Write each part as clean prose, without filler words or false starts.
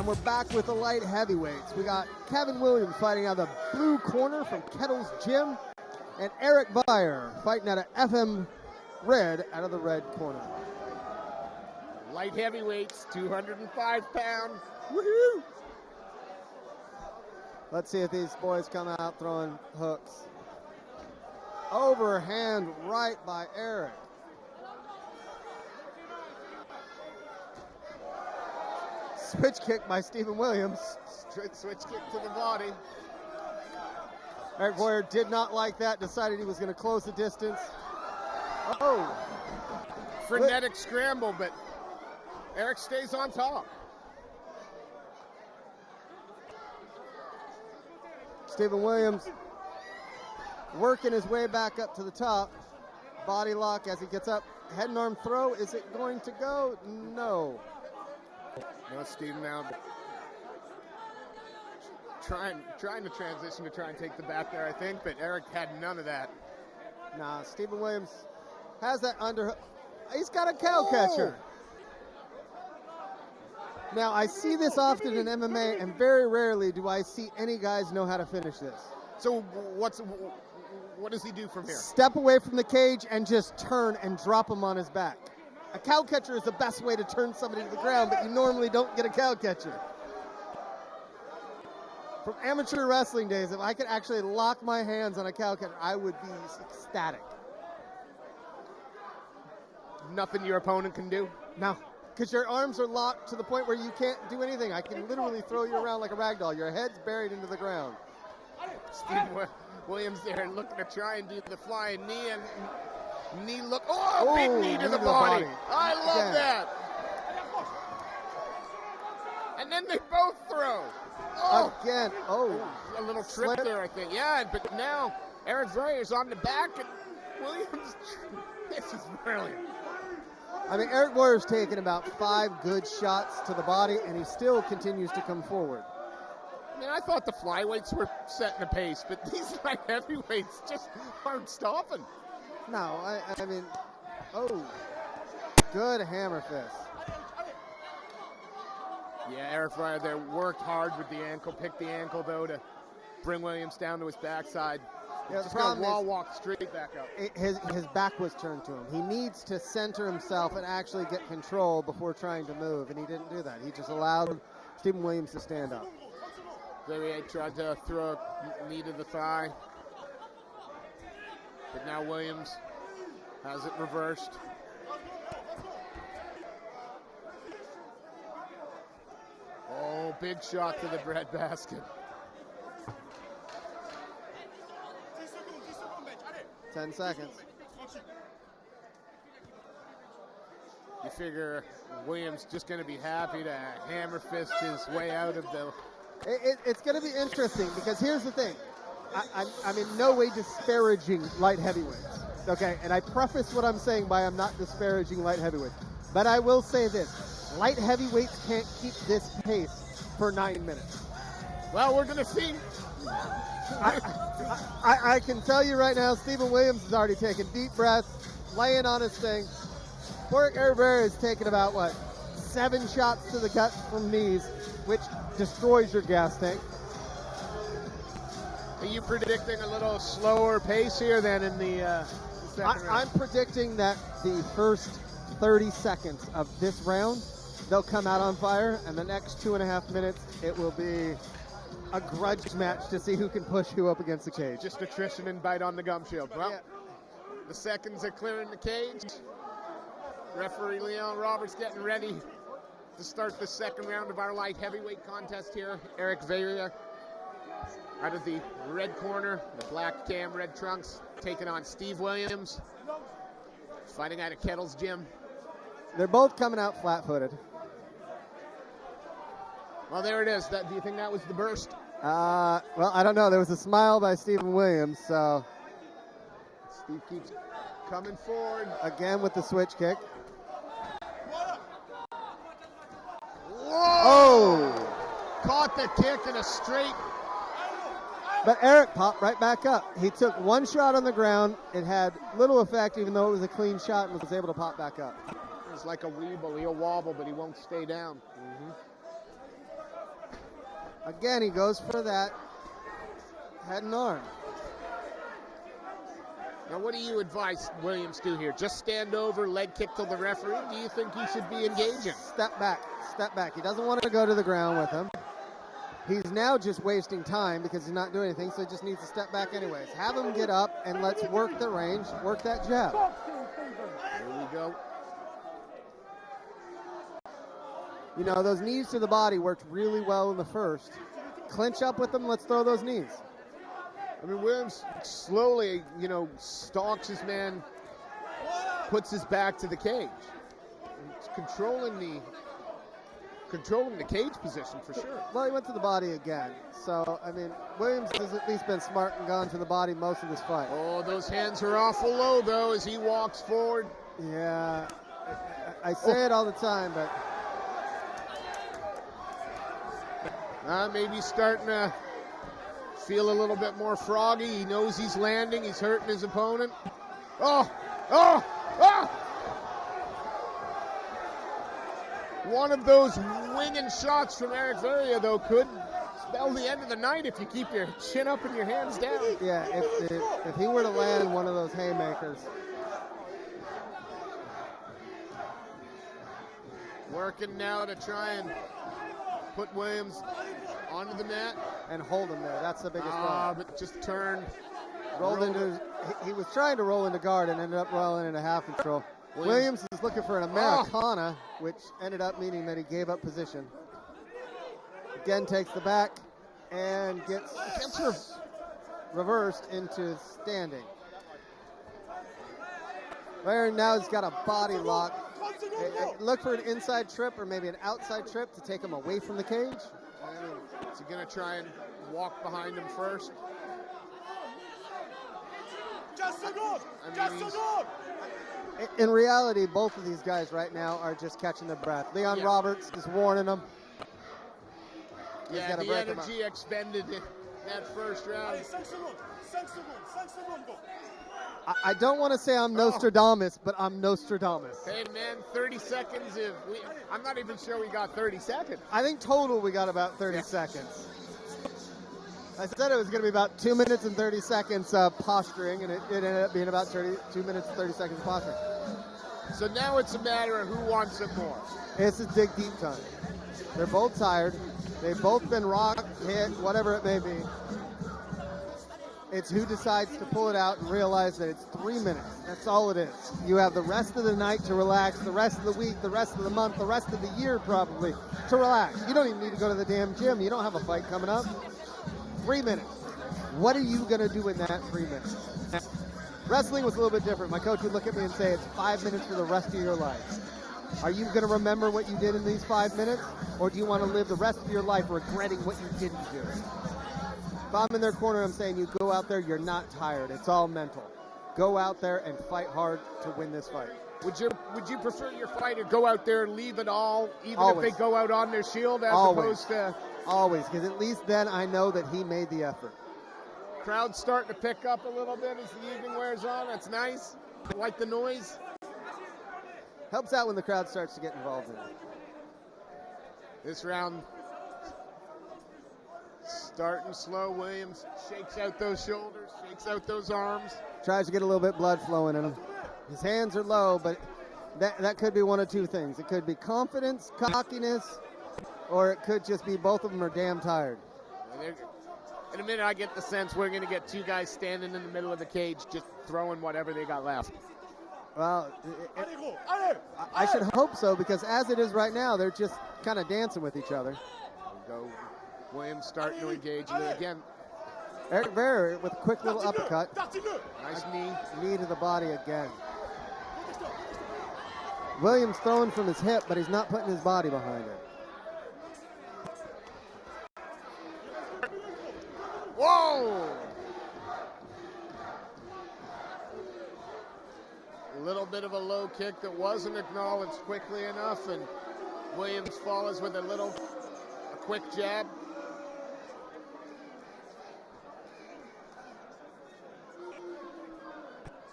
We're back with the light heavyweights. We got Kevin Williams fighting out of the blue corner from Kettle's Gym, and Eric Veyrier fighting out of FM Red out of the red corner. Light heavyweights, 205 pounds. Woohoo! Let's see if these boys come out throwing hooks. Overhand right by Eric. Switch kick by Stephen Williams. Switch kick to the body. Eric Veyrier did not like that, decided he was going to close the distance. Oh! Frenetic scramble, but Eric stays on top. Stephen Williams working his way back up to the top. Body lock as he gets up. Head and arm throw. Is it going to go? No. No, Stephen now trying to transition to try and take the back there, I think, but Eric had none of that. Nah, Stephen Williams has that under. He's got a cow catcher. Now, I see this often in MMA, and very rarely do I see any guys know how to finish this. So what does he do from here? Step away from the cage and just turn and drop him on his back. A cow catcher is the best way to turn somebody to the ground, but you normally don't get a cow catcher. From amateur wrestling days, if I could actually lock my hands on a cow catcher, I would be ecstatic. Nothing your opponent can do? No, because your arms are locked to the point where you can't do anything. I can literally throw you around like a rag doll. Your head's buried into the ground. Steve Williams there looking to try and do the flying knee and knee look. Oh, big knee to the body. I love that. And then they both throw. Oh. Again. Oh. A little trip there, I think. Yeah, but now Eric Veyrier's on the back and Williams. This is brilliant. I mean, Eric Veyrier's taken about 5 good shots to the body, and he still continues to come forward. I mean, I thought the flyweights were setting a pace, but these light heavyweights just aren't stopping. No, I mean, oh, good hammer fist. Yeah, Eric Veyrier there worked hard with the ankle, picked the ankle, though, to bring Williams down to his backside. Yeah, just going to wall walk straight back up. His back was turned to him. He needs to center himself and actually get control before trying to move, and he didn't do that. He just allowed Stephen Williams to stand up. Veyrier tried to throw a knee to the thigh, but now Williams has it reversed. Oh, big shot to the breadbasket. 10 seconds. You figure Williams just going to be happy to hammer fist his way out of the... It's going to be interesting because here's the thing. I'm in no way disparaging light heavyweights, okay? And I preface what I'm saying by I'm not disparaging light heavyweights. But I will say this. Light heavyweights can't keep this pace for 9 minutes. Well, we're going to see. I can tell you right now, Stephen Williams has already taken deep breaths, laying on his thing. Eric Veyrier has taken about, 7 shots to the gut from knees, which destroys your gas tank. Are you predicting a little slower pace here than in the second round? I'm predicting that the first 30 seconds of this round, they'll come out on fire, and the next 2.5 minutes, it will be a grudge match to see who can push who up against the cage. Just attrition and bite on the gum shield. Well, yeah. The seconds are clearing the cage. Referee Leon Roberts getting ready to start the second round of our light heavyweight contest here. Eric Veyrier out of the red corner, the black tam, red trunks, taking on Steve Williams, fighting out of Kettle's gym. They're both coming out flat-footed. Well, there it is. Do you think that was the burst? Well, I don't know. There was a smile by Stephen Williams, so. Steve keeps coming forward. Again with the switch kick. Whoa! Oh! Caught the kick in a straight. But Eric popped right back up. He took one shot on the ground. It had little effect, even though it was a clean shot, and was able to pop back up. It's like a weeble. He'll wobble, but he won't stay down. Again, he goes for that head and arm. Now, what do you advise Williams do here? Just stand over, leg kick to the referee? Do you think he should be engaging? Step back, step back. He doesn't want to go to the ground with him. He's now just wasting time because he's not doing anything, so he just needs to step back anyways. Have him get up, and let's work the range, work that jab. Here we go. You know, those knees to the body worked really well in the first. Clinch up with them, let's throw those knees. I mean, Williams slowly, stalks his man, puts his back to the cage. It's controlling the cage position for sure. Well, he went to the body again. So, I mean, Williams has at least been smart and gone to the body most of this fight. Oh, those hands are awful low, though, as he walks forward. Yeah, I say it all the time, but... Maybe he's starting to feel a little bit more froggy. He knows he's landing. He's hurting his opponent. Oh! One of those winging shots from Eric Veyrier, though, could spell the end of the night if you keep your chin up and your hands down. Yeah, if he were to land one of those haymakers. Working now to try and put Williams onto the mat. And hold him there. That's the biggest problem. But just turned. He was trying to roll into guard and ended up rolling into half control. Williams is looking for an Americana, which ended up meaning that he gave up position. Again, takes the back and gets reversed into standing. Veyrier now has got a body lock. Look for an inside trip or maybe an outside trip to take him away from the cage. Is he going to try and walk behind him first? In reality, both of these guys right now are just catching their breath. Leon Roberts is warning them. Yeah, the energy expended in that first round. I don't want to say I'm Nostradamus, but I'm Nostradamus. Hey, man, 30 seconds. I'm not even sure we got 30 seconds. I think total we got about 30 seconds. I said it was going to be about 2 minutes and 30 seconds posturing, and it ended up being about 2 minutes and 30 seconds posturing. So now it's a matter of who wants it more. It's a dig deep time. They're both tired. They've both been rocked, hit, whatever it may be. It's who decides to pull it out and realize that it's 3 minutes. That's all it is. You have the rest of the night to relax, the rest of the week, the rest of the month, the rest of the year probably to relax. You don't even need to go to the damn gym. You don't have a fight coming up. 3 minutes. What are you going to do in that 3 minutes? Wrestling was a little bit different. My coach would look at me and say, it's 5 minutes for the rest of your life. Are you going to remember what you did in these 5 minutes? Or do you want to live the rest of your life regretting what you didn't do? If I'm in their corner, I'm saying you go out there, you're not tired. It's all mental. Go out there and fight hard to win this fight. Would you prefer your fighter go out there and leave it all, even Always. if they go out on their shield, as Always. opposed to... Always, because at least then I know that he made the effort. Crowd's starting to pick up a little bit as the evening wears on. That's nice. I like the noise. Helps out when the crowd starts to get involved in it. This round starting slow. Williams shakes out those shoulders, shakes out those arms. Tries to get a little bit blood flowing in him. His hands are low, but that could be one of two things. It could be confidence, cockiness, or it could just be both of them are damn tired. In a minute, I get the sense we're going to get two guys standing in the middle of the cage just throwing whatever they got left. Well, I should hope so, because as it is right now, they're just kind of dancing with each other. Go. Williams starting to engage again. Eric Veyrier with a quick little uppercut. Nice knee. Knee to the body again. Williams throwing from his hip, but he's not putting his body behind it. Whoa! A little bit of a low kick that wasn't acknowledged quickly enough, and Williams follows with a quick jab.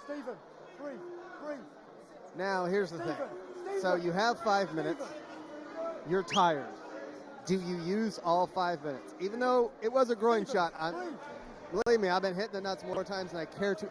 Stephen, breathe. Now, here's the thing. So you have 5 minutes. You're tired. Do you use all 5 minutes? Even though it was a groin shot, believe me, I've been hitting the nuts more times than I care to